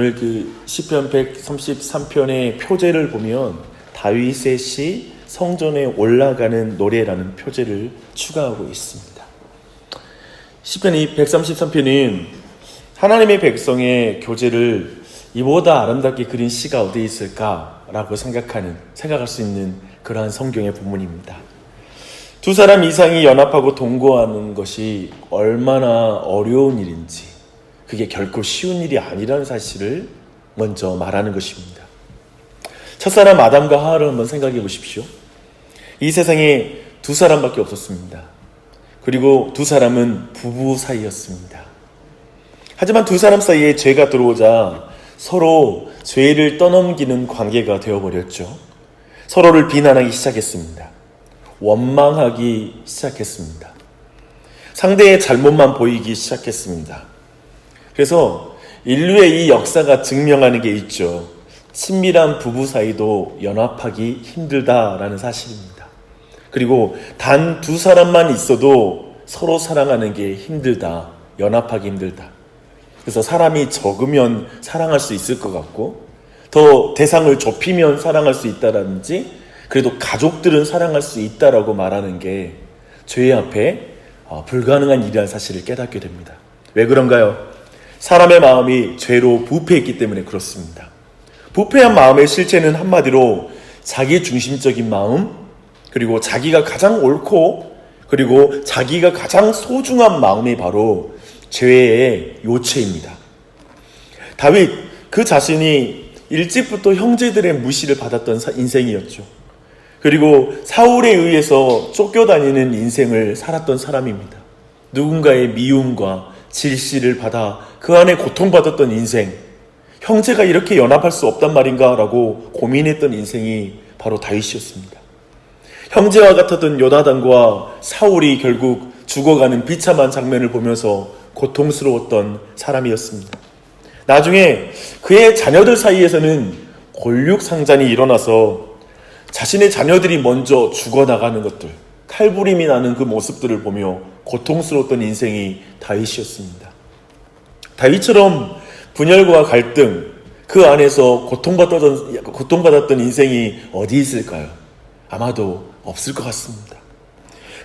오늘 그 시편 133편의 표제를 보면 다윗의 시 성전에 올라가는 노래라는 표제를 추가하고 있습니다. 시편 133편은 하나님의 백성의 교제를 이보다 아름답게 그린 시가 어디 있을까라고 생각할 수 있는 그러한 성경의 본문입니다. 두 사람 이상이 연합하고 동거하는 것이 얼마나 어려운 일인지, 그게 결코 쉬운 일이 아니라는 사실을 먼저 말하는 것입니다. 첫사람 아담과 하와를 한번 생각해 보십시오. 이 세상에 두 사람밖에 없었습니다. 그리고 두 사람은 부부 사이였습니다. 하지만 두 사람 사이에 죄가 들어오자 서로 죄를 떠넘기는 관계가 되어버렸죠. 서로를 비난하기 시작했습니다. 원망하기 시작했습니다. 상대의 잘못만 보이기 시작했습니다. 그래서 인류의 이 역사가 증명하는 게 있죠. 친밀한 부부 사이도 연합하기 힘들다라는 사실입니다. 그리고 단 두 사람만 있어도 서로 사랑하는 게 힘들다, 연합하기 힘들다. 그래서 사람이 적으면 사랑할 수 있을 것 같고, 더 대상을 좁히면 사랑할 수 있다라든지, 그래도 가족들은 사랑할 수 있다라고 말하는 게 죄 앞에 불가능한 일이라는 사실을 깨닫게 됩니다. 왜 그런가요? 사람의 마음이 죄로 부패했기 때문에 그렇습니다. 부패한 마음의 실체는 한마디로 자기 중심적인 마음, 그리고 자기가 가장 옳고, 그리고 자기가 가장 소중한 마음이 바로 죄의 요체입니다. 다윗 그 자신이 일찍부터 형제들의 무시를 받았던 인생이었죠. 그리고 사울에 의해서 쫓겨다니는 인생을 살았던 사람입니다. 누군가의 미움과 질시를 받아 그 안에 고통받았던 인생, 형제가 이렇게 연합할 수 없단 말인가 라고 고민했던 인생이 바로 다윗이었습니다. 형제와 같았던 요나단과 사울이 결국 죽어가는 비참한 장면을 보면서 고통스러웠던 사람이었습니다. 나중에 그의 자녀들 사이에서는 골육상잔이 일어나서 자신의 자녀들이 먼저 죽어나가는 것들, 칼부림이 나는 그 모습들을 보며 고통스러웠던 인생이 다윗이었습니다. 다윗처럼 분열과 갈등, 그 안에서 고통받았던 인생이 어디 있을까요? 아마도 없을 것 같습니다.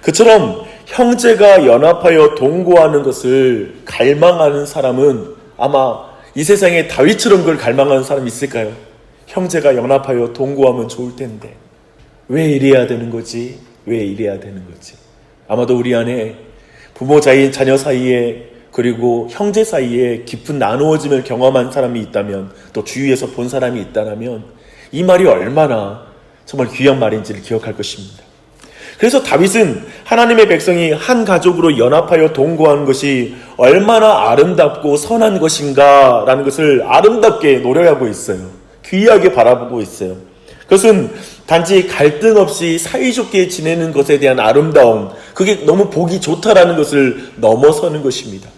그처럼 형제가 연합하여 동거하는 것을 갈망하는 사람은 아마 이 세상에 다윗처럼 그걸 갈망하는 사람이 있을까요? 형제가 연합하여 동거하면 좋을 텐데 왜 이래야 되는 거지? 왜 이래야 되는 거지? 아마도 우리 안에 부모 자녀 사이에, 그리고 형제 사이에 깊은 나누어짐을 경험한 사람이 있다면, 또 주위에서 본 사람이 있다면 이 말이 얼마나 정말 귀한 말인지를 기억할 것입니다. 그래서 다윗은 하나님의 백성이 한 가족으로 연합하여 동거하는 것이 얼마나 아름답고 선한 것인가 라는 것을 아름답게 노래하고 있어요. 귀하게 바라보고 있어요. 그것은 단지 갈등 없이 사이좋게 지내는 것에 대한 아름다움, 그게 너무 보기 좋다라는 것을 넘어서는 것입니다.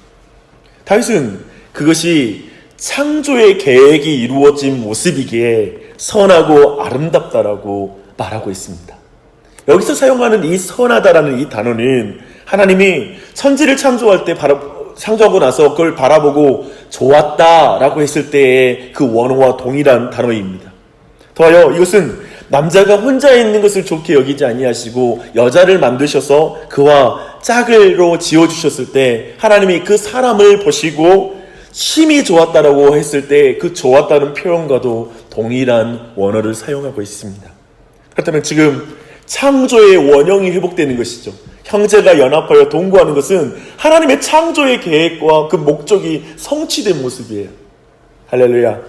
다윗은 그것이 창조의 계획이 이루어진 모습이기에 선하고 아름답다라고 말하고 있습니다. 여기서 사용하는 이 선하다라는 이 단어는 하나님이 천지를 창조할 때 창조하고 나서 그걸 바라보고 좋았다라고 했을 때의 그 원어와 동일한 단어입니다. 더하여 이것은 남자가 혼자 있는 것을 좋게 여기지 아니하시고 여자를 만드셔서 그와 짝으로 지어주셨을 때 하나님이 그 사람을 보시고 심히 좋았다라고 했을 때 그 좋았다는 표현과도 동일한 원어를 사용하고 있습니다. 그렇다면 지금 창조의 원형이 회복되는 것이죠. 형제가 연합하여 동거하는 것은 하나님의 창조의 계획과 그 목적이 성취된 모습이에요. 할렐루야.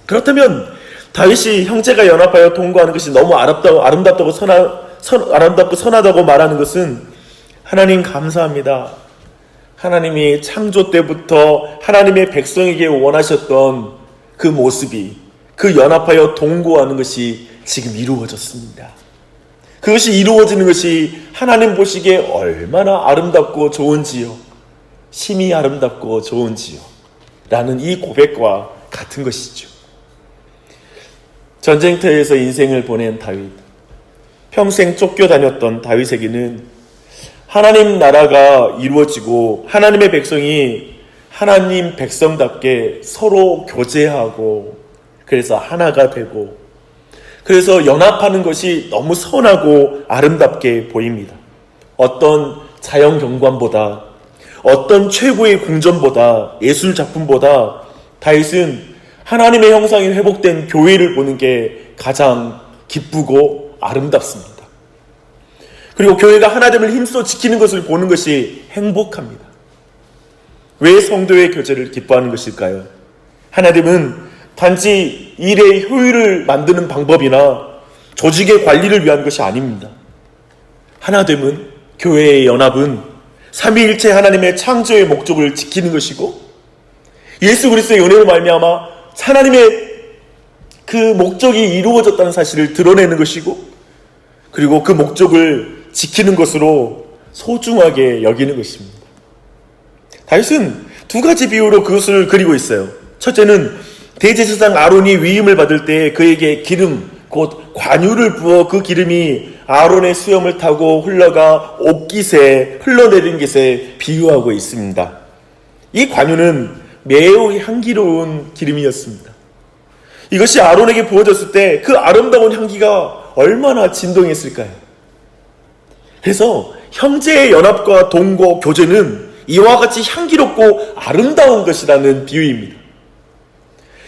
그렇다면 다윗이 형제가 연합하여 동거하는 것이 너무 아름답고 선하다고 말하는 것은 하나님 감사합니다. 하나님이 창조 때부터 하나님의 백성에게 원하셨던 그 모습이, 그 연합하여 동거하는 것이 지금 이루어졌습니다. 그것이 이루어지는 것이 하나님 보시기에 얼마나 아름답고 좋은지요. 심히 아름답고 좋은지요. 라는 이 고백과 같은 것이죠. 전쟁터에서 인생을 보낸 다윗, 평생 쫓겨다녔던 다윗에게는 하나님 나라가 이루어지고 하나님의 백성이 하나님 백성답게 서로 교제하고 그래서 하나가 되고 그래서 연합하는 것이 너무 선하고 아름답게 보입니다. 어떤 자연 경관보다 어떤 최고의 궁전보다 예술 작품보다 다윗은 하나님의 형상이 회복된 교회를 보는 게 가장 기쁘고 아름답습니다. 그리고 교회가 하나됨을 힘써 지키는 것을 보는 것이 행복합니다. 왜 성도의 교제를 기뻐하는 것일까요? 하나됨은 단지 일의 효율을 만드는 방법이나 조직의 관리를 위한 것이 아닙니다. 하나됨은, 교회의 연합은 삼위일체 하나님의 창조의 목적을 지키는 것이고 예수 그리스도의 은혜로 말미암아 하나님의 그 목적이 이루어졌다는 사실을 드러내는 것이고 그리고 그 목적을 지키는 것으로 소중하게 여기는 것입니다. 다윗은 두 가지 비유로 그것을 그리고 있어요. 첫째는 대제사장 아론이 위임을 받을 때 그에게 기름, 곧 관유를 부어 그 기름이 아론의 수염을 타고 흘러가 옷깃에 흘러내린 것에 비유하고 있습니다. 이 관유는 매우 향기로운 기름이었습니다. 이것이 아론에게 부어졌을 때 그 아름다운 향기가 얼마나 진동했을까요? 그래서 형제의 연합과 동거, 교제는 이와 같이 향기롭고 아름다운 것이라는 비유입니다.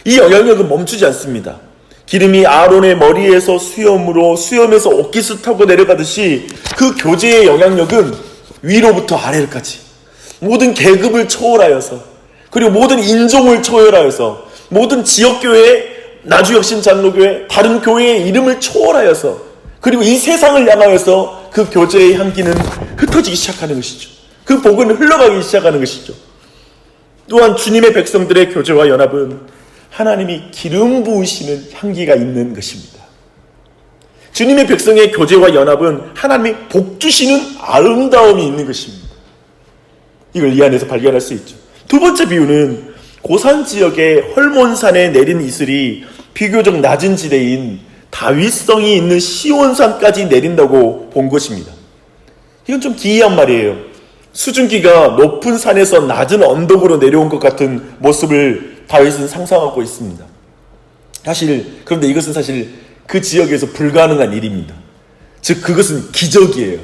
이 영향력은 멈추지 않습니다. 기름이 아론의 머리에서 수염으로, 수염에서 옷깃을 타고 내려가듯이 그 교제의 영향력은 위로부터 아래까지 모든 계급을 초월하여서 그리고 모든 인종을 초월하여서 모든 지역교회, 나주혁신장로교회, 다른 교회의 이름을 초월하여서 그리고 이 세상을 향하여서 그 교제의 향기는 흩어지기 시작하는 것이죠. 그 복은 흘러가기 시작하는 것이죠. 또한 주님의 백성들의 교제와 연합은 하나님이 기름 부으시는 향기가 있는 것입니다. 주님의 백성의 교제와 연합은 하나님이 복 주시는 아름다움이 있는 것입니다. 이걸 이 안에서 발견할 수 있죠. 두 번째 비유는 고산 지역의 헐몬산에 내린 이슬이 비교적 낮은 지대인 다윗성이 있는 시온산까지 내린다고 본 것입니다. 이건 좀 기이한 말이에요. 수증기가 높은 산에서 낮은 언덕으로 내려온 것 같은 모습을 다윗은 상상하고 있습니다. 그런데 이것은 사실 그 지역에서 불가능한 일입니다. 즉 그것은 기적이에요.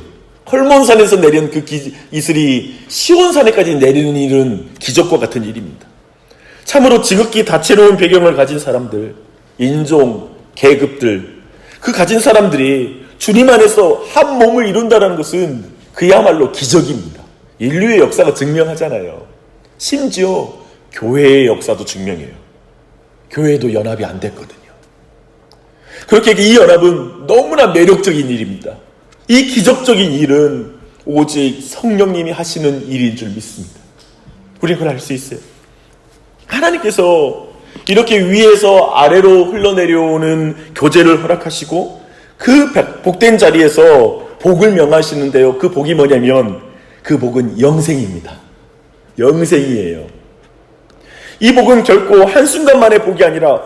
헐몬산에서 내린 그 이슬이 시온산에까지 내리는 일은 기적과 같은 일입니다. 참으로 지극히 다채로운 배경을 가진 사람들, 인종, 계급들, 그 가진 사람들이 주님 안에서 한 몸을 이룬다는 것은 그야말로 기적입니다. 인류의 역사가 증명하잖아요. 심지어 교회의 역사도 증명해요. 교회도 연합이 안 됐거든요. 그렇게 이 연합은 너무나 매력적인 일입니다. 이 기적적인 일은 오직 성령님이 하시는 일인 줄 믿습니다. 우리는 그걸 알 수 있어요. 하나님께서 이렇게 위에서 아래로 흘러내려오는 교제를 허락하시고 그 복된 자리에서 복을 명하시는데요. 그 복이 뭐냐면 그 복은 영생입니다. 영생이에요. 이 복은 결코 한순간만의 복이 아니라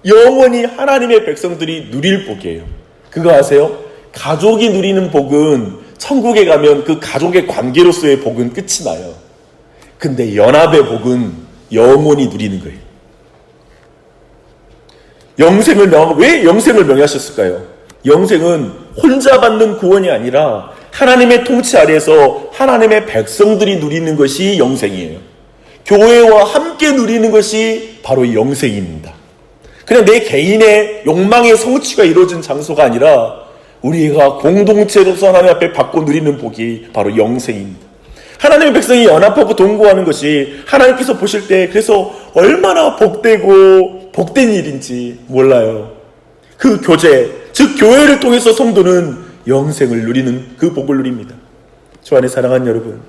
영원히 하나님의 백성들이 누릴 복이에요. 그거 아세요? 가족이 누리는 복은 천국에 가면 그 가족의 관계로서의 복은 끝이 나요. 근데 연합의 복은 영원히 누리는 거예요. 왜 영생을 명하셨을까요? 영생은 혼자 받는 구원이 아니라 하나님의 통치 아래에서 하나님의 백성들이 누리는 것이 영생이에요. 교회와 함께 누리는 것이 바로 영생입니다. 그냥 내 개인의 욕망의 성취가 이루어진 장소가 아니라 우리가 공동체로서 하나님 앞에 받고 누리는 복이 바로 영생입니다. 하나님의 백성이 연합하고 동거하는 것이 하나님께서 보실 때 그래서 얼마나 복되고 복된 일인지 몰라요. 그 교제, 즉 교회를 통해서 성도는 영생을 누리는 그 복을 누립니다. 저 안에 사랑하는 여러분,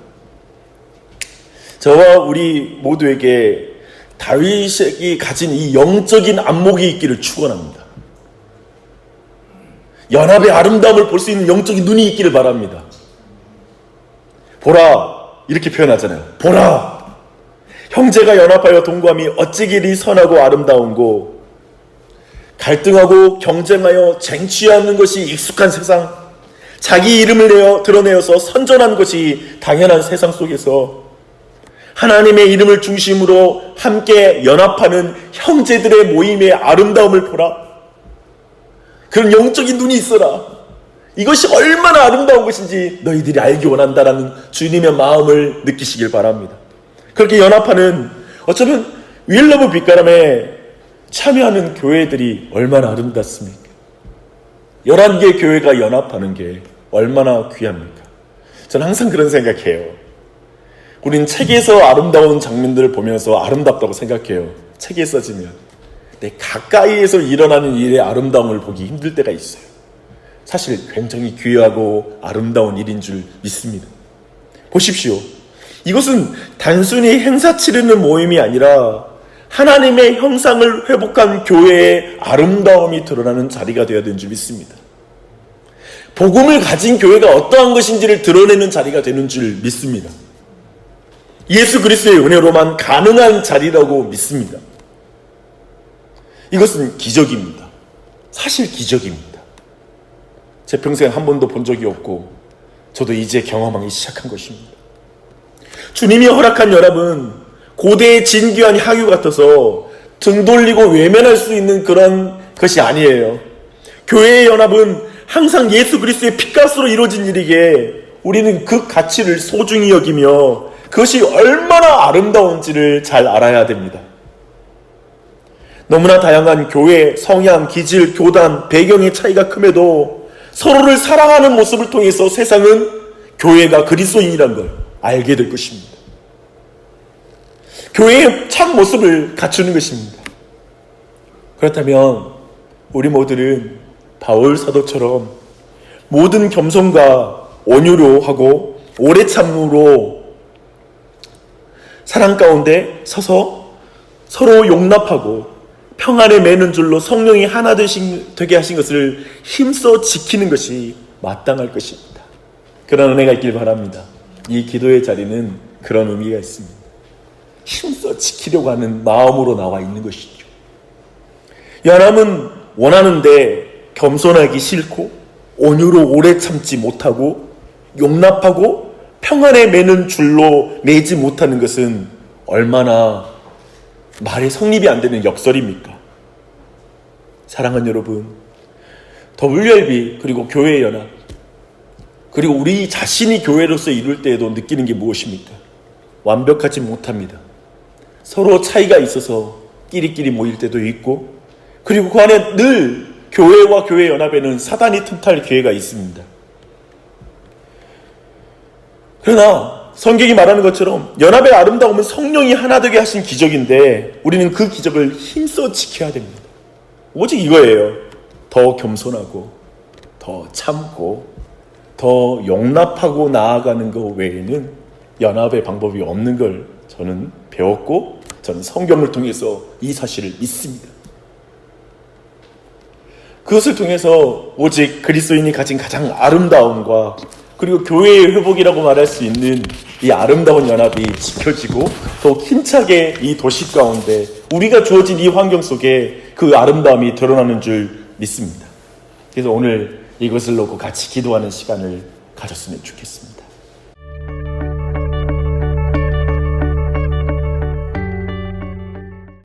저와 우리 모두에게 다윗이 가진 이 영적인 안목이 있기를 축원합니다. 연합의 아름다움을 볼 수 있는 영적인 눈이 있기를 바랍니다. 보라, 이렇게 표현하잖아요. 보라, 형제가 연합하여 동거함이 어찌길이 선하고 아름다운고, 갈등하고 경쟁하여 쟁취하는 것이 익숙한 세상, 자기 이름을 드러내어서 선전하는 것이 당연한 세상 속에서 하나님의 이름을 중심으로 함께 연합하는 형제들의 모임의 아름다움을 보라. 그런 영적인 눈이 있어라. 이것이 얼마나 아름다운 것인지 너희들이 알기 원한다라는 주님의 마음을 느끼시길 바랍니다. 그렇게 연합하는, 어쩌면 윌러브 빛가람에 참여하는 교회들이 얼마나 아름답습니까? 11개 교회가 연합하는 게 얼마나 귀합니까? 저는 항상 그런 생각해요. 우린 책에서 아름다운 장면들을 보면서 아름답다고 생각해요. 책에 써지면. 근데 가까이에서 일어나는 일의 아름다움을 보기 힘들 때가 있어요. 사실 굉장히 귀하고 아름다운 일인 줄 믿습니다. 보십시오. 이것은 단순히 행사 치르는 모임이 아니라 하나님의 형상을 회복한 교회의 아름다움이 드러나는 자리가 되어야 되는 줄 믿습니다. 복음을 가진 교회가 어떠한 것인지를 드러내는 자리가 되는 줄 믿습니다. 예수 그리스도의 은혜로만 가능한 자리라고 믿습니다. 이것은 기적입니다. 사실 기적입니다. 제 평생 한 번도 본 적이 없고 저도 이제 경험하기 시작한 것입니다. 주님이 허락한 연합은 고대의 진귀한 향유 같아서 등 돌리고 외면할 수 있는 그런 것이 아니에요. 교회의 연합은 항상 예수 그리스도의 피값으로 이루어진 일이기에 우리는 그 가치를 소중히 여기며 그것이 얼마나 아름다운지를 잘 알아야 됩니다. 너무나 다양한 교회, 성향, 기질, 교단, 배경의 차이가 큼에도 서로를 사랑하는 모습을 통해서 세상은 교회가 그리스도인이라는 걸 알게 될 것입니다. 교회의 참 모습을 갖추는 것입니다. 그렇다면 우리 모두는 바울 사도처럼 모든 겸손과 온유로 하고 오래 참음으로 사랑 가운데 서서 서로 용납하고 평안에 매는 줄로 성령이 하나 되게 하신 것을 힘써 지키는 것이 마땅할 것입니다. 그런 은혜가 있길 바랍니다. 이 기도의 자리는 그런 의미가 있습니다. 힘써 지키려고 하는 마음으로 나와 있는 것이죠. 연합은 원하는데 겸손하기 싫고 온유로 오래 참지 못하고 용납하고 평안에 매는 줄로 매지 못하는 것은 얼마나 말에 성립이 안 되는 역설입니까? 사랑하는 여러분, WRB 그리고 교회의 연합 그리고 우리 자신이 교회로서 이룰 때에도 느끼는 게 무엇입니까? 완벽하지 못합니다. 서로 차이가 있어서 끼리끼리 모일 때도 있고 그리고 그 안에 늘 교회와 교회 연합에는 사단이 틈탈 기회가 있습니다. 그러나 성경이 말하는 것처럼 연합의 아름다움은 성령이 하나 되게 하신 기적인데 우리는 그 기적을 힘써 지켜야 됩니다. 오직 이거예요. 더 겸손하고 더 참고 더 용납하고 나아가는 것 외에는 연합의 방법이 없는 걸 저는 배웠고 저는 성경을 통해서 이 사실을 믿습니다. 그것을 통해서 오직 그리스도인이 가진 가장 아름다움과 그리고 교회의 회복이라고 말할 수 있는 이 아름다운 연합이 지켜지고 더욱 힘차게 이 도시 가운데 우리가 주어진 이 환경 속에 그 아름다움이 드러나는 줄 믿습니다. 그래서 오늘 이것을 놓고 같이 기도하는 시간을 가졌으면 좋겠습니다.